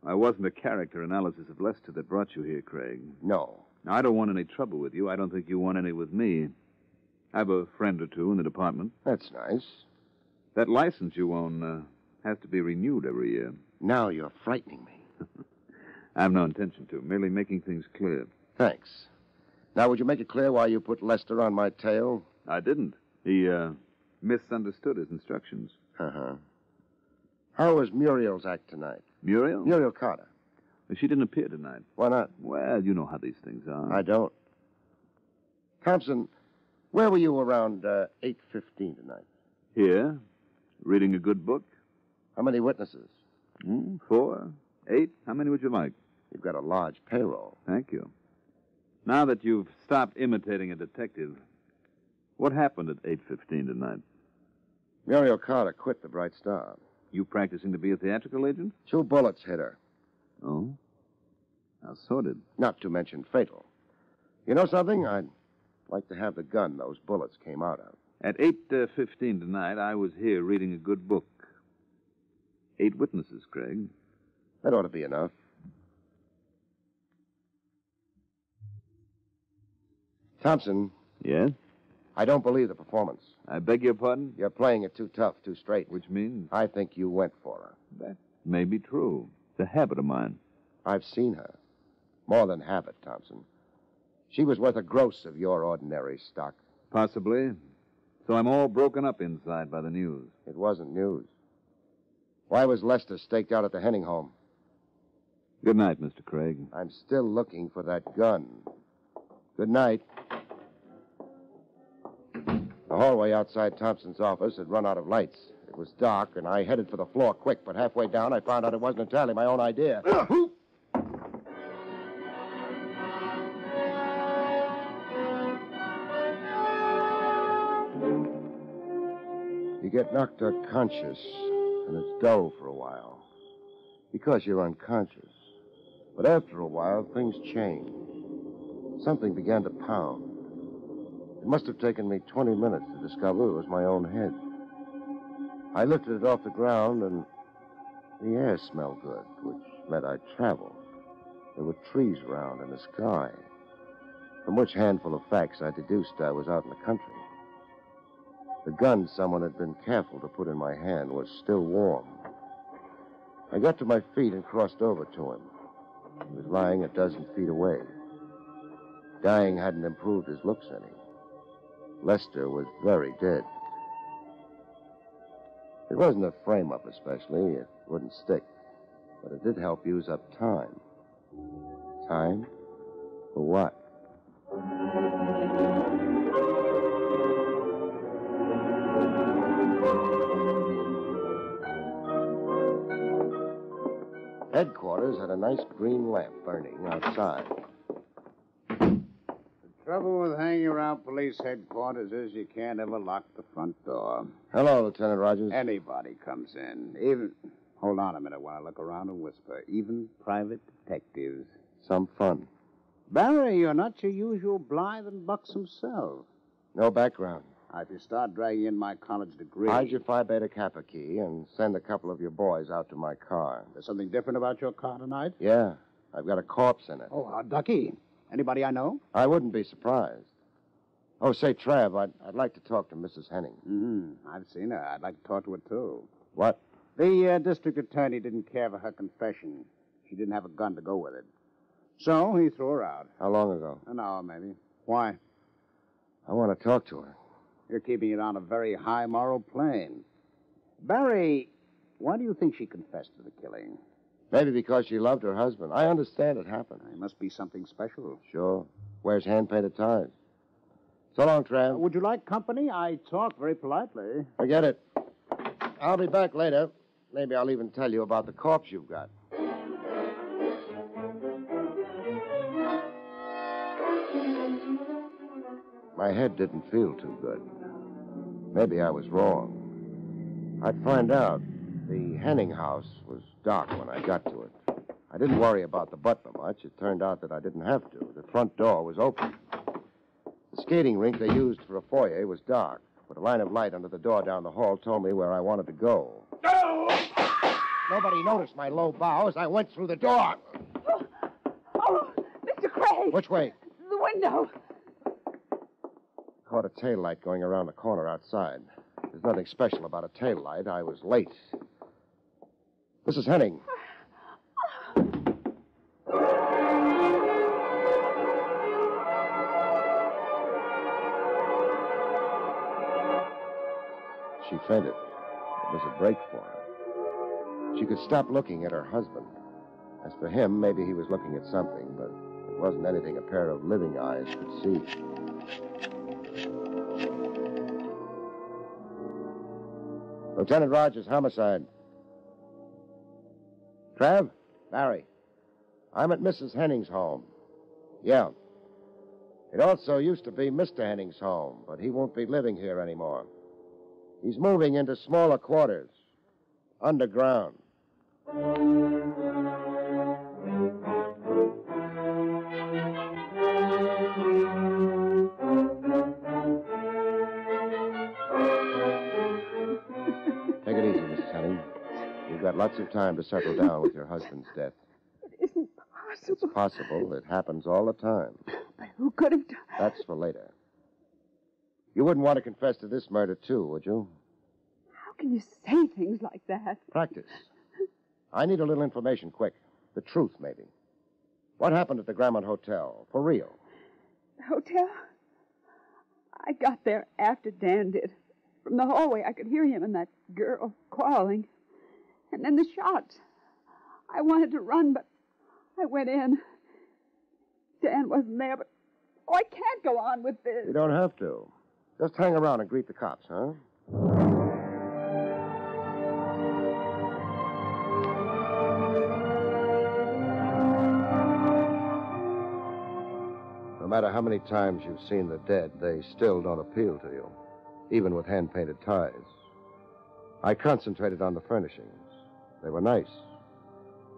I wasn't a character analysis of Lester that brought you here, Craig. No. Now, I don't want any trouble with you. I don't think you want any with me. I have a friend or two in the department. That's nice. That license you own has to be renewed every year. Now you're frightening me. I've no intention to, merely making things clear. Thanks. Now, would you make it clear why you put Lester on my tail? I didn't. He, misunderstood his instructions. Uh-huh. How was Muriel's act tonight? Muriel? Muriel Carter. She didn't appear tonight. Why not? Well, you know how these things are. I don't. Thompson, where were you around 8:15 tonight? Here, reading a good book. How many witnesses? 4, 8. How many would you like? You've got a large payroll. Thank you. Now that you've stopped imitating a detective, what happened at 8:15 tonight? Muriel Carter quit the Bright Star. You practicing to be a theatrical agent? 2 bullets hit her. Oh? How sordid. Not to mention fatal. You know something? I'd like to have the gun those bullets came out of. At 8:15 tonight, I was here reading a good book. 8 witnesses, Craig. That ought to be enough. Thompson. Yes? I don't believe the performance. I beg your pardon? You're playing it too tough, too straight. Which means? I think you went for her. That may be true. It's a habit of mine. I've seen her. More than habit, Thompson. She was worth a gross of your ordinary stock. Possibly. So I'm all broken up inside by the news. It wasn't news. Why was Lester staked out at the Henning home? Good night, Mr. Craig. I'm still looking for that gun. Good night. The hallway outside Thompson's office had run out of lights. It was dark, and I headed for the floor quick, but halfway down I found out it wasn't entirely my own idea. You get knocked unconscious, and it's dull for a while. Because you're unconscious. But after a while, things change. Something began to pound. It must have taken me 20 minutes to discover it was my own head. I lifted it off the ground, and the air smelled good, which meant I'd travel. There were trees around and the sky, from which handful of facts I deduced I was out in the country. The gun someone had been careful to put in my hand was still warm. I got to my feet and crossed over to him. He was lying a dozen feet away. Dying hadn't improved his looks any. Lester was very dead. It wasn't a frame-up especially. It wouldn't stick. But it did help use up time. Time? For what? Headquarters had a nice green lamp burning outside. The trouble with hanging around police headquarters is you can't ever lock the front door. Hello, Lieutenant Rogers. Anybody comes in. Even... Hold on a minute while I look around and whisper. Even private detectives. Some fun. Barrie, you're not your usual blithe and buxom self. No background. If you start dragging in my college degree... Hide your Phi Beta Kappa key and send a couple of your boys out to my car. There's something different about your car tonight? Yeah. I've got a corpse in it. Oh, Ducky. Anybody I know? I wouldn't be surprised. Oh, say, Trav, I'd like to talk to Mrs. Henning. I've seen her. I'd like to talk to her, too. What? The district attorney didn't care for her confession. She didn't have a gun to go with it. So he threw her out. How long ago? An hour, maybe. Why? I want to talk to her. You're keeping it on a very high moral plane. Barrie, why do you think she confessed to the killing? Maybe because she loved her husband. I understand it happened. It must be something special. Sure. Wears hand-painted ties. So long, Trav. Would you like company? I talk very politely. Forget it. I'll be back later. Maybe I'll even tell you about the corpse you've got. My head didn't feel too good. Maybe I was wrong. I'd find out. The Henning house was dark when I got to it. I didn't worry about the butler much. It turned out that I didn't have to. The front door was open. The skating rink they used for a foyer was dark, but a line of light under the door down the hall told me where I wanted to go. Nobody noticed my low bow as I went through the door. Oh, Mr. Craig! Which way? The window. Caught a tail light going around the corner outside. There's nothing special about a tail light. I was late. Mrs. Henning. She fainted. It was a break for her. She could stop looking at her husband. As for him, maybe he was looking at something, but it wasn't anything a pair of living eyes could see. Lieutenant Rogers, homicide. Trav? Barrie. I'm at Mrs. Henning's home. Yeah. It also used to be Mr. Henning's home, but he won't be living here anymore. He's moving into smaller quarters. Underground. Take it easy, Mrs. Henning. You've got lots of time to settle down with your husband's death. It isn't possible. It's possible. It happens all the time. But who could have done... That's for later. You wouldn't want to confess to this murder, too, would you? How can you say things like that? Practice. I need a little information quick. The truth, maybe. What happened at the Grammont Hotel? For real. The hotel? I got there after Dan did. From the hallway, I could hear him and that girl quarreling. And then the shots. I wanted to run, but I went in. Dan wasn't there, but... Oh, I can't go on with this. You don't have to. Just hang around and greet the cops, huh? No matter how many times you've seen the dead, they still don't appeal to you, even with hand-painted ties. I concentrated on the furnishings. They were nice.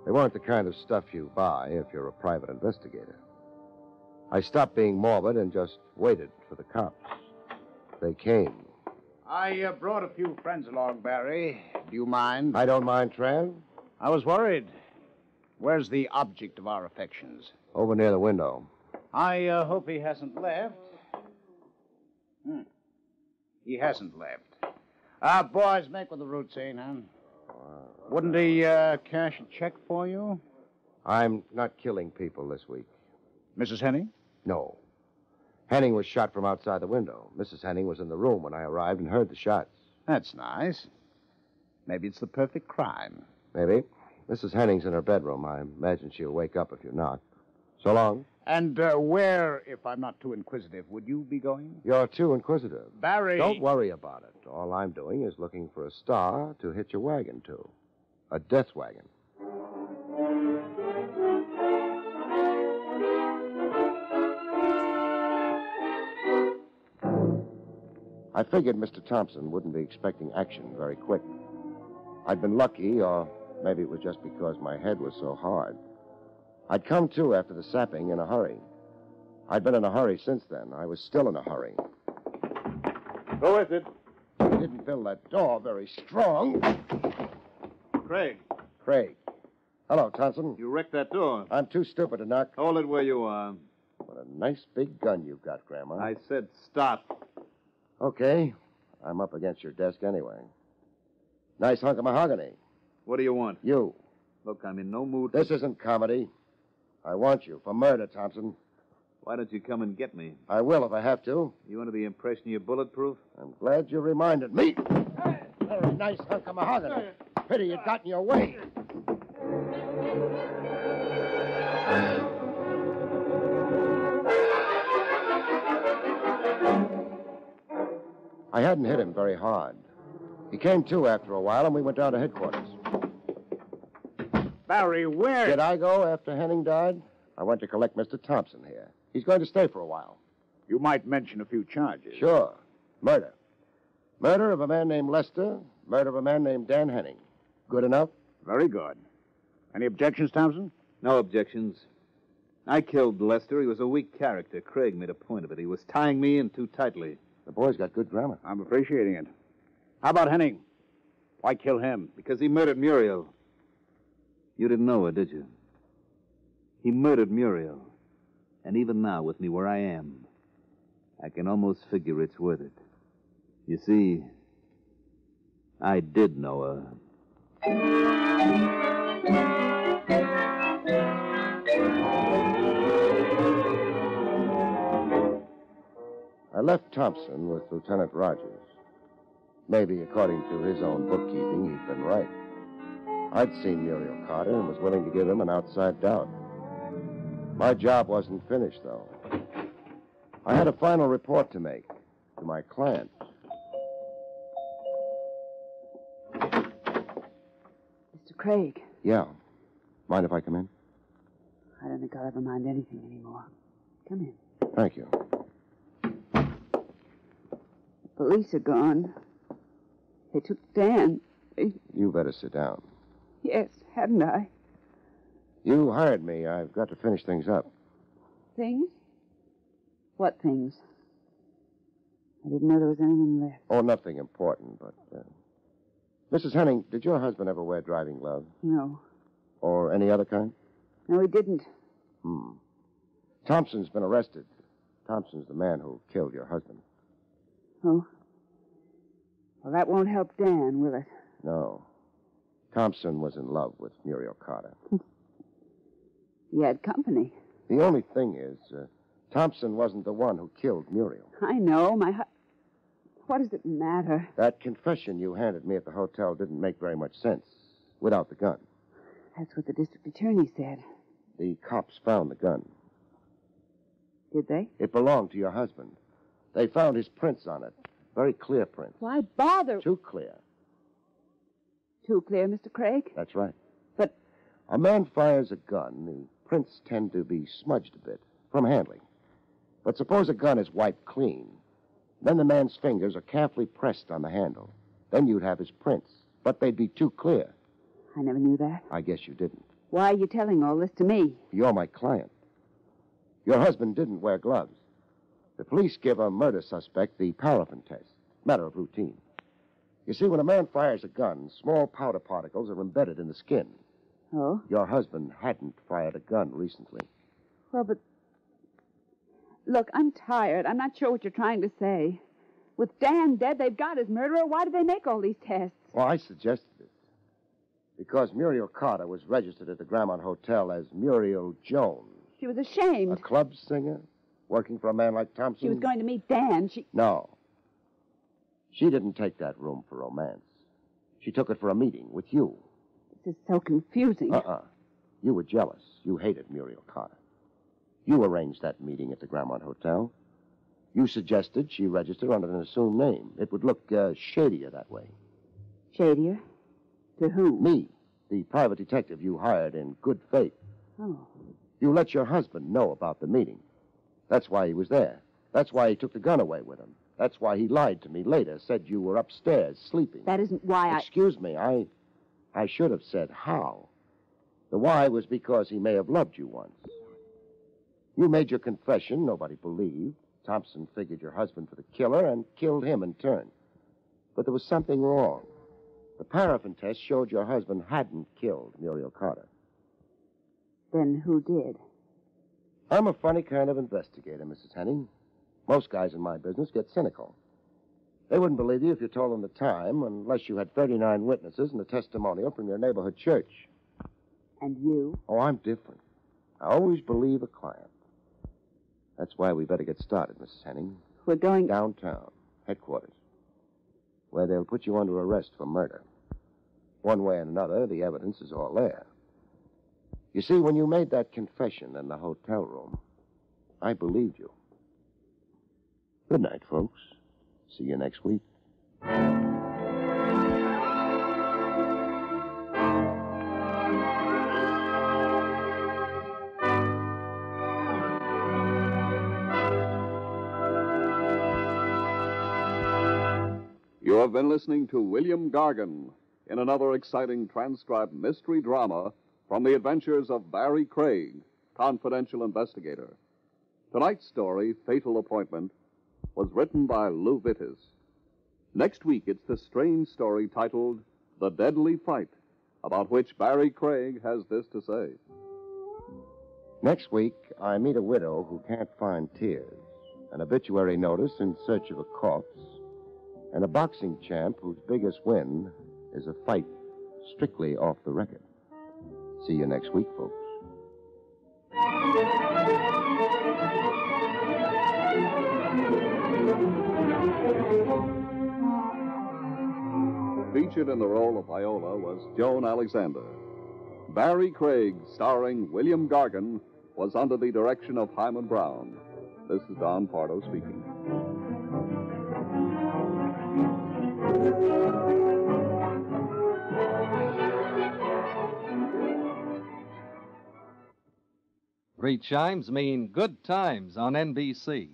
They weren't the kind of stuff you buy if you're a private investigator. I stopped being morbid and just waited for the cops. They came. I brought a few friends along, Barry. Do you mind? I don't mind, Tran. I was worried. Where's the object of our affections? Over near the window. I hope he hasn't left. He hasn't left. Boys, make with the routine, huh? Wouldn't he cash a check for you? I'm not killing people this week. Mrs. Henning? No. Henning was shot from outside the window. Mrs. Henning was in the room when I arrived and heard the shots. That's nice. Maybe it's the perfect crime. Maybe. Mrs. Henning's in her bedroom. I imagine she'll wake up if you knock. So long. And where, if I'm not too inquisitive, would you be going? You're too inquisitive. Barry! Don't worry about it. All I'm doing is looking for a star to hitch a wagon to. A death wagon. I figured Mr. Thompson wouldn't be expecting action very quick. I'd been lucky, or maybe it was just because my head was so hard. I'd come to after the sapping in a hurry. I'd been in a hurry since then. I was still in a hurry. Who is it? I didn't fill that door very strong. Craig. Craig. Hello, Thompson. You wrecked that door. I'm too stupid to knock. Hold it where you are. What a nice big gun you've got, Grandma. I said stop. Okay. I'm up against your desk anyway. Nice hunk of mahogany. What do you want? You. Look, I'm in no mood. This isn't comedy. I want you for murder, Thompson. Why don't you come and get me? I will if I have to. You under the impression you're bulletproof? I'm glad you reminded me. Very nice hunk of mahogany. Pity it got in your way. I hadn't hit him very hard. He came to after a while, and we went down to headquarters. Barry, where? Did I go after Henning died? I went to collect Mr. Thompson here. He's going to stay for a while. You might mention a few charges. Sure. Murder. Murder of a man named Lester. Murder of a man named Dan Henning. Good enough? Very good. Any objections, Thompson? No objections. I killed Lester. He was a weak character. Craig made a point of it. He was tying me in too tightly. The boy's got good grammar. I'm appreciating it. How about Henning? Why kill him? Because he murdered Muriel. You didn't know her, did you? He murdered Muriel. And even now, with me where I am, I can almost figure it's worth it. You see, I did know her. I left Thompson with Lieutenant Rogers. Maybe, according to his own bookkeeping, he'd been right. I'd seen Muriel Carter and was willing to give him an outside doubt. My job wasn't finished, though. I had a final report to make to my client. Mr. Craig. Yeah. Mind if I come in? I don't think I'll ever mind anything anymore. Come in. Thank you. The police are gone. They took Dan. You better sit down. Yes, hadn't I? You hired me. I've got to finish things up. Things? What things? I didn't know there was anything left. Oh, nothing important, but... Mrs. Henning, did your husband ever wear driving gloves? No. Or any other kind? No, he didn't. Thompson's been arrested. Thompson's the man who killed your husband. Oh? Well, that won't help Dan, will it? No. Thompson was in love with Muriel Carter. He had company. The only thing is, Thompson wasn't the one who killed Muriel. I know. What does it matter? That confession you handed me at the hotel didn't make very much sense without the gun. That's what the district attorney said. The cops found the gun. Did they? It belonged to your husband. They found his prints on it. Very clear prints. Why bother? Too clear. Too clear, Mr. Craig? That's right. But... A man fires a gun. The prints tend to be smudged a bit from handling. But suppose a gun is wiped clean. Then the man's fingers are carefully pressed on the handle. Then you'd have his prints. But they'd be too clear. I never knew that. I guess you didn't. Why are you telling all this to me? You're my client. Your husband didn't wear gloves. The police give a murder suspect the paraffin test. Matter of routine. You see, when a man fires a gun, small powder particles are embedded in the skin. Oh? Your husband hadn't fired a gun recently. Well, but... Look, I'm tired. I'm not sure what you're trying to say. With Dan dead, they've got his murderer. Why did they make all these tests? Well, I suggested it. Because Muriel Carter was registered at the Grammont Hotel as Muriel Jones. She was ashamed. A club singer? Working for a man like Thompson? She was going to meet Dan. No. She didn't take that room for romance. She took it for a meeting with you. This is so confusing. You were jealous. You hated Muriel Carter. You arranged that meeting at the Grammont Hotel. You suggested she register under an assumed name. It would look shadier that way. Shadier? To whom? Me, the private detective you hired in good faith. Oh. You let your husband know about the meeting. That's why he was there. That's why he took the gun away with him. That's why he lied to me later, said you were upstairs sleeping. That isn't why Excuse me, I should have said how. The why was because he may have loved you once. You made your confession, nobody believed. Thompson figured your husband for the killer and killed him in turn. But there was something wrong. The paraffin test showed your husband hadn't killed Muriel Carter. Then who did? I'm a funny kind of investigator, Mrs. Henning. Most guys in my business get cynical. They wouldn't believe you if you told them the time, unless you had 39 witnesses and a testimonial from your neighborhood church. And you? Oh, I'm different. I always believe a client. That's why we better get started, Mrs. Henning. We're going... Downtown, headquarters, where they'll put you under arrest for murder. One way or another, the evidence is all there. You see, when you made that confession in the hotel room, I believed you. Good night, folks. See you next week. You have been listening to William Gargan in another exciting transcribed mystery drama from the adventures of Barrie Craig, confidential investigator. Tonight's story, Fatal Appointment, was written by Lou Vittis. Next week, it's the strange story titled The Deadly Fight, about which Barrie Craig has this to say. Next week, I meet a widow who can't find tears, an obituary notice in search of a corpse, and a boxing champ whose biggest win is a fight strictly off the record. See you next week, folks. Featured in the role of Viola was Joan Alexander. Barrie Craig, starring William Gargan, was under the direction of Hyman Brown. This is Don Pardo speaking. Three chimes mean good times on NBC.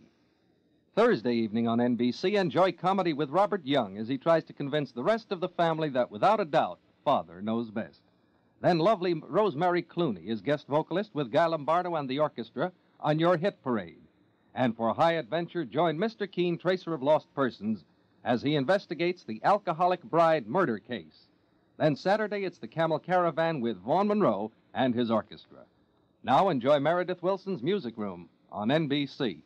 Thursday evening on NBC, enjoy comedy with Robert Young as he tries to convince the rest of the family that, without a doubt, Father knows best. Then lovely Rosemary Clooney is guest vocalist with Guy Lombardo and the orchestra on Your Hit Parade. And for high adventure, join Mr. Keene, tracer of lost persons, as he investigates the alcoholic bride murder case. Then Saturday, it's the Camel Caravan with Vaughn Monroe and his orchestra. Now enjoy Meredith Wilson's Music Room on NBC.